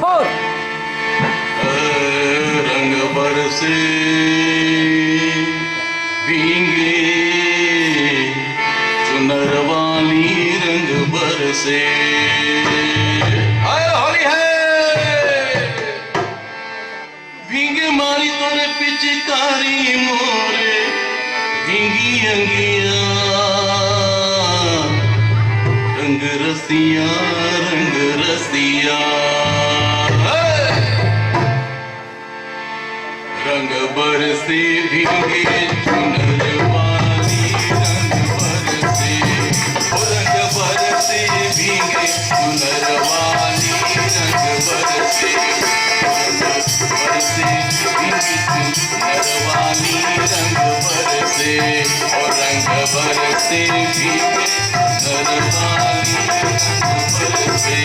बोल। रंग बरसे भींगे चुनर वाली रंग बरसे। आए होली है भींगे मारी तोरे पिचकारी मोरे भींगी अंगिया रंग रसिया रंग रसिया। रंग बरसे भींगे चुनर वाली रंग बरसे। ओ रंग बरसे भींगे चुनर वाली रंग बरसे। बरसे भींगे चुनर वाली रंग बरसे। और रंग बरसे भींगे चुनर वाली रंग बरसे।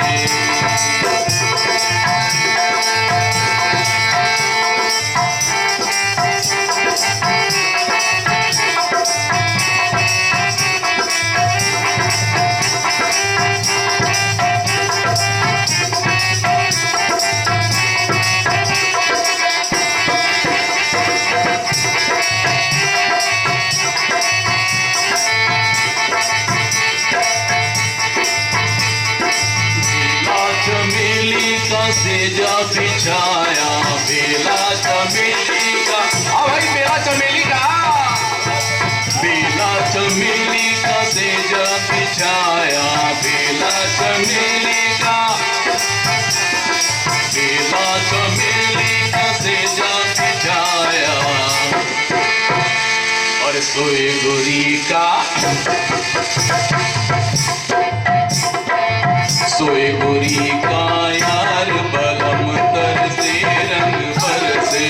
सेजा बिछाया बेला चमेली का। हाँ भाई बेला चमेली का। बेला चमेली का सेजा बिछाया बेला चमेली का। बेला चमेली का सेजा बिछाया और सोए गोरी का। सोए गोरी का यार बलम तरसे रंग बरसे।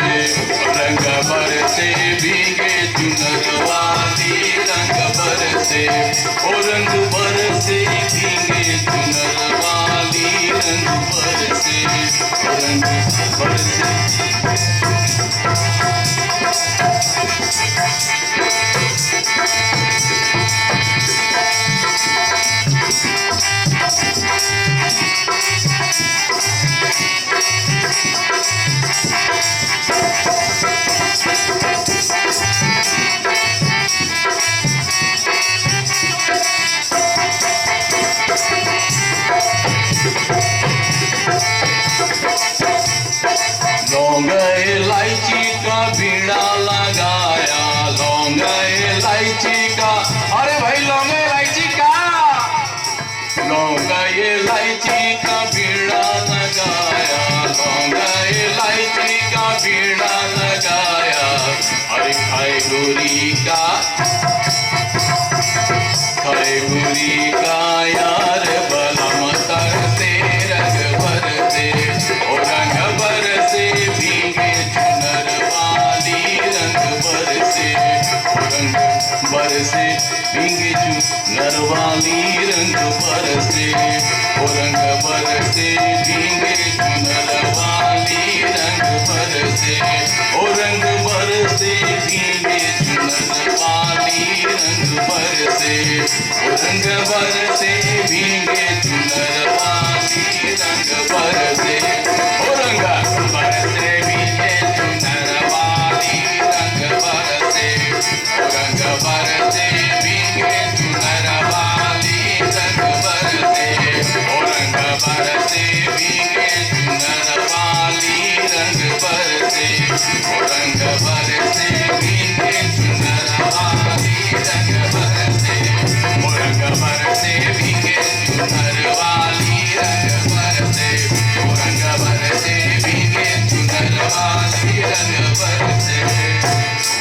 रंग बरसे भीगे चुनर वाली रंग बरसे। ओ रंग बरसे भीगे चुनर वाली रंग बरसे। रंग बरसे लौंग इलायची का बीड़ा लगाया। लौंग इलायची का। अरे भाई लौंग इलायची का। लौंग इलायची का बीड़ा लगाया। लौंग इलायची का बीड़ा लगाया। अरे खाए गोरी का। खाए गोरी का यार बलम तरसे रंग बरसे। ओ रंग बरसे भीगे चुनर वाली रंग बरसे। रंग बरसे भीगे चुनर वाली रंग बरसे। ओ रंग बरसे भीगे चुनर वाली रंग बरसे। ओ रंग बरसे भीगे चुनर वाली रंग बरसे। ओ रंग बरसे भीगे चुनर वाली रंग बरसे। ओ रंग बरसे भीगे चुनर वाली रंग बरसे। ओ रंग बरसे भीगे चुनर वाली रंग बरसे। ओ रंग बरसे भीगे चुनर वाली रंग बरसे। ओ रंग बरसे भीगे चुनर वाली रंग बरसे। ओ रंग बरसे भीगे चुनर वाली रंग बरसे। ओ रंग बरसे भीगे चुनर वाली रंग बरसे।